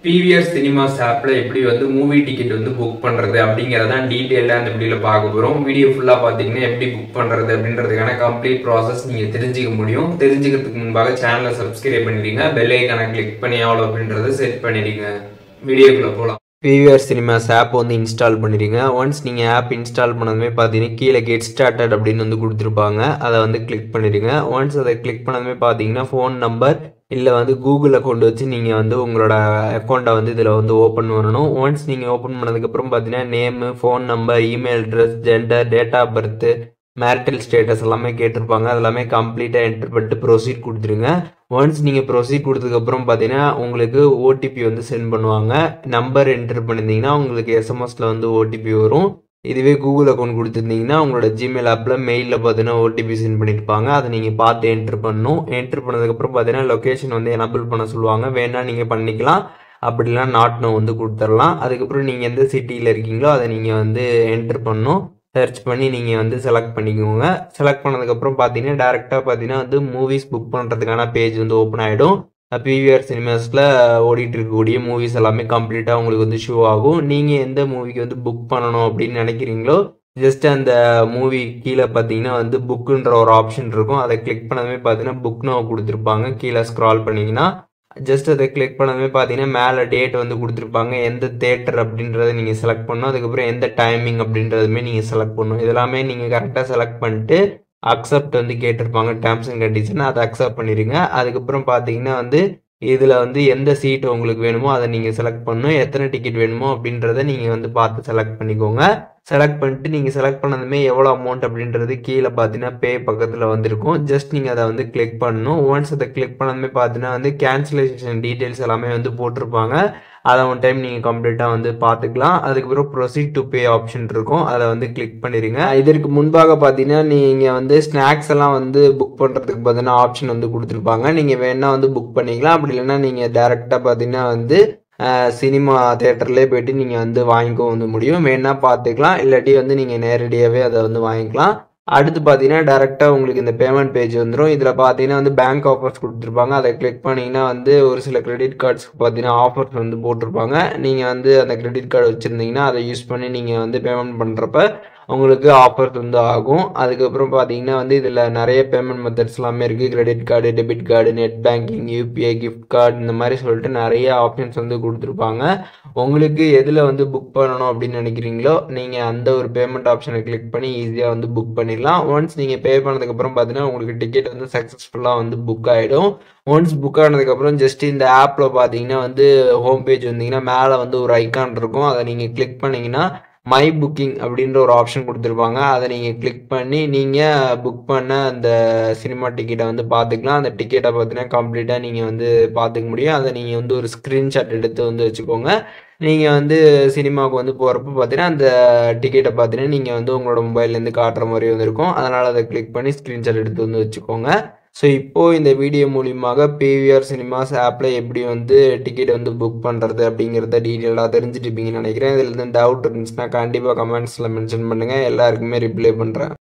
PVR cinemas ஆப்ல எப்படி வந்து மூவி டிக்கெட் வந்து புக் பண்றது அப்படிங்கறத டீடைலா இந்த வீடியோல பார்க்க போறோம். வீடியோ ஃபுல்லா பாத்தீங்கன்னா எப்படி புக் பண்றது அப்படின்றதுக்கான கம்ப்ளீட் ப்ராசஸ் நீங்க தெரிஞ்சுக்க முடியும். தெரிஞ்சுக்கிறதுக்கு முன்பாக சேனலை சப்ஸ்கிரைப் பண்ணிடுங்க, பெல் ஐகானை கிளிக் பண்ணி ஆல் அப்படின்றத செட் பண்ணிடுங்க. வீடியோக்குள்ள போலாம். PVR சினிமாஸ் ஆப் வந்து இன்ஸ்டால் பண்ணிடுங்க. ஒன்ஸ் நீங்கள் ஆப் இன்ஸ்டால் பண்ணதுமே பார்த்தீங்கன்னா கீழே கெட் ஸ்டார்டட் அப்படின்னு வந்து கொடுத்துருப்பாங்க. அதை வந்து கிளிக் பண்ணிடுங்க. ஒன்ஸ் அதை கிளிக் பண்ணதுமே பார்த்தீங்கன்னா ஃபோன் நம்பர் இல்லை வந்து கூகுள் அக்கௌண்ட் வச்சு நீங்கள் வந்து உங்களோட அக்கௌண்ட்டை வந்து இதில் வந்து ஓப்பன் பண்ணணும். ஒன்ஸ் நீங்கள் ஓப்பன் பண்ணதுக்கப்புறம் பார்த்தீங்கன்னா name, phone number, email address, gender, date of birth, marital status எல்லாமே கேட்டிருப்பாங்க. அது எல்லாமே கம்ப்ளீட்டாக என்டர் பண்ணிட்டு ப்ரொசீட் கொடுத்துருங்க. ஒன்ஸ் நீங்கள் ப்ரொசீட் கொடுத்ததுக்கப்புறம் பார்த்தீங்கன்னா உங்களுக்கு ஓடிபி வந்து சென்ட் பண்ணுவாங்க. நம்பர் என்டர் பண்ணியிருந்தீங்கன்னா உங்களுக்கு எஸ்எம்எஸில் வந்து ஓடிபி வரும். இதுவே கூகுள் அக்கௌண்ட் கொடுத்துருந்தீங்கன்னா உங்களோட ஜிமெயில் ஆப்பில் மெயிலில் பார்த்தீங்கன்னா ஓடிபி சென்ட் பண்ணியிருப்பாங்க. அதை நீங்கள் பார்த்து என்ட்ரு பண்ணணும். என்ட்ரு பண்ணதுக்கப்புறம் பார்த்தீங்கன்னா லொக்கேஷன் வந்து எனபிள் பண்ண சொல்லுவாங்க. வேணா நீங்கள் பண்ணிக்கலாம், அப்படிலாம் நாட் நோ வந்து கொடுத்துடலாம். அதுக்கப்புறம் நீங்கள் எந்த சிட்டியில் இருக்கீங்களோ அதை நீங்கள் வந்து என்ட்ரு பண்ணணும். சர்ச் பண்ணி நீங்கள் வந்து செலக்ட் பண்ணிக்கோங்க. செலக்ட் பண்ணதுக்கப்புறம் பார்த்தீங்கன்னா டேரெக்டாக பார்த்தீங்கன்னா வந்து மூவிஸ் புக் பண்ணுறதுக்கான பேஜ் வந்து ஓப்பன் ஆகிடும். PVR சினிமாஸில் ஓடிட்டு இருக்கக்கூடிய மூவிஸ் எல்லாமே கம்ப்ளீட்டாக உங்களுக்கு வந்து ஷோ ஆகும். நீங்கள் எந்த மூவிக்கு வந்து புக் பண்ணணும் அப்படின்னு நினைக்கிறீங்களோ ஜஸ்ட் அந்த மூவி கீழே பார்த்தீங்கன்னா வந்து புக்குன்ற ஒரு ஆப்ஷன் இருக்கும். அதை கிளிக் பண்ணதுமே பார்த்தீங்கன்னா புக் நோ கொடுத்துருப்பாங்க. கீழே ஸ்க்ரால் பண்ணிங்கன்னா ஜஸ்ட் அதை கிளிக் பண்ணதுமே பார்த்தீங்கன்னா மேலே டேட் வந்து கொடுத்துருப்பாங்க. எந்த தேட்டர் அப்படின்றத நீங்கள் செலக்ட் பண்ணணும். அதுக்கப்புறம் எந்த டைமிங் அப்படின்றதுமே நீங்கள் செலக்ட் பண்ணணும். இதெல்லாமே நீங்கள் கரெக்டாக செலக்ட் பண்ணிட்டு அக்செப்ட் வந்து கேட்டிருப்பாங்க, டேர்ம்ஸ் அண்ட் கண்டிஷன், அதை அக்செப்ட் பண்ணிடுங்க. அதுக்கப்புறம் பார்த்தீங்கன்னா வந்து இதில் வந்து எந்த சீட்டு உங்களுக்கு வேணுமோ அதை நீங்கள் செலக்ட் பண்ணணும். எத்தனை டிக்கெட் வேணுமோ அப்படின்றத நீங்கள் வந்து பார்த்து செலக்ட் பண்ணிக்கோங்க. செலக்ட் பண்ணிட்டு நீங்கள் செலக்ட் பண்ணதுமே எவ்வளோ அமௌண்ட் அப்படின்றது கீழே பார்த்தீங்கன்னா பே பக்கத்தில் வந்துருக்கும். ஜஸ்ட் நீங்கள் அதை வந்து கிளிக் பண்ணணும். ஒன்ஸ் அதை கிளிக் பண்ணதுமே பார்த்தீங்கன்னா வந்து கேன்சலேஷன் டீட்டெயில்ஸ் எல்லாமே வந்து போட்டிருப்பாங்க. அதை ஒன் டைம் நீங்கள் கம்ப்ளீட்டாக வந்து பார்த்துக்கலாம். அதுக்கப்புறம் ப்ரொசீட் டு பே ஆப்ஷன் இருக்கும், அதை வந்து கிளிக் பண்ணிடுங்க. இதற்கு முன்பாக பார்த்தீங்கன்னா நீங்கள் வந்து ஸ்நாக்ஸ் எல்லாம் வந்து புக் பண்ணுறதுக்கு பார்த்தீங்கன்னா ஆப்ஷன் வந்து கொடுத்துருப்பாங்க. நீங்கள் வேணா வந்து புக் பண்ணிக்கலாம். அப்படி இல்லைன்னா நீங்கள் டேரெக்டாக பார்த்தீங்கன்னா வந்து சினிமா தேட்டர்லேயே போய்ட்டு நீங்கள் வந்து வாங்கிக்க வந்து முடியும். வேணா பார்த்துக்கலாம், இல்லாட்டி வந்து நீங்கள் நேரடியாகவே அதை வந்து வாங்கிக்கலாம். அடுத்து பார்த்தீங்கன்னா டேரெக்டாக உங்களுக்கு இந்த பேமெண்ட் பேஜ் வந்துடும். இதில் பார்த்தீங்கன்னா வந்து பேங்க் ஆஃபர்ஸ் கொடுத்துருப்பாங்க. அதை கிளிக் பண்ணிங்கன்னா வந்து ஒரு சில கிரெடிட் கார்ட்ஸ்க்கு பார்த்தீங்கன்னா ஆஃபர்ஸ் வந்து போட்டிருப்பாங்க. நீங்கள் வந்து அந்த கிரெடிட் கார்டு வச்சுருந்தீங்கன்னா அதை யூஸ் பண்ணி நீங்கள் வந்து பேமெண்ட் பண்ணுறப்ப உங்களுக்கு ஆஃபர்ஸ் வந்து ஆகும். அதுக்கப்புறம் பார்த்தீங்கன்னா வந்து இதில் நிறைய பேமெண்ட் மெத்தட்ஸ் எல்லாமே இருக்குது. Credit card, debit card, net banking, UPI, gift card, இந்த மாதிரி சொல்லிட்டு நிறைய ஆப்ஷன்ஸ் வந்து கொடுத்துருப்பாங்க. உங்களுக்கு எதில் வந்து புக் பண்ணணும் அப்படின்னு நினைக்கிறீங்களோ நீங்கள் அந்த ஒரு பேமெண்ட் ஆப்ஷனை கிளிக் பண்ணி ஈஸியாக வந்து புக் பண்ணிடலாம். ஒன்ஸ் நீங்கள் பே பண்ணதுக்கப்புறம் பார்த்தீங்கன்னா உங்களுக்கு டிக்கெட் வந்து சக்ஸஸ்ஃபுல்லாக வந்து புக் ஆகிடும். ஒன்ஸ் புக் ஆனதுக்கப்புறம் ஜஸ்ட் இந்த ஆப்பில் பார்த்தீங்கன்னா வந்து ஹோம் பேஜ் வந்தீங்கன்னா மேலே வந்து ஒரு ஐக்கான் இருக்கும். அதை நீங்கள் கிளிக் பண்ணிங்கன்னா மை புக்கிங் அப்படின்ற ஒரு ஆப்ஷன் கொடுத்துருப்பாங்க. அதை நீங்கள் கிளிக் பண்ணி நீங்கள் புக் பண்ண அந்த சினிமா டிக்கெட்டை வந்து பார்த்துக்கலாம். அந்த டிக்கெட்டை பார்த்தீங்கன்னா கம்ப்ளீட்டாக நீங்கள் வந்து பார்த்துக்க முடியும். அதை நீங்கள் வந்து ஒரு ஸ்க்ரீன்ஷாட் எடுத்து வந்து வச்சுக்கோங்க. நீங்கள் வந்து சினிமாவுக்கு வந்து போகிறப்ப பார்த்தீங்கன்னா அந்த டிக்கெட்டை பார்த்தீங்கன்னா நீங்கள் வந்து உங்களோட மொபைல்லேருந்து காட்டுற மாதிரி வந்து இருக்கும். அதனால் அதை கிளிக் பண்ணி ஸ்க்ரீன்ஷாட் எடுத்து வந்து வச்சுக்கோங்க. ஸோ இப்போது இந்த வீடியோ மூலியமாக PVR சினிமாஸ் ஆப்பில் எப்படி வந்து டிக்கெட் வந்து புக் பண்ணுறது அப்படிங்கிறத டீட்டெயிலாக தெரிஞ்சுட்டு இருப்பீங்கன்னு நினைக்கிறேன். இதில் எதுவும் டவுட் இருந்துச்சுன்னா கண்டிப்பாக கமெண்ட்ஸில் மென்ஷன் பண்ணுங்கள், எல்லாருக்குமே ரிப்ளை பண்ணுறேன்.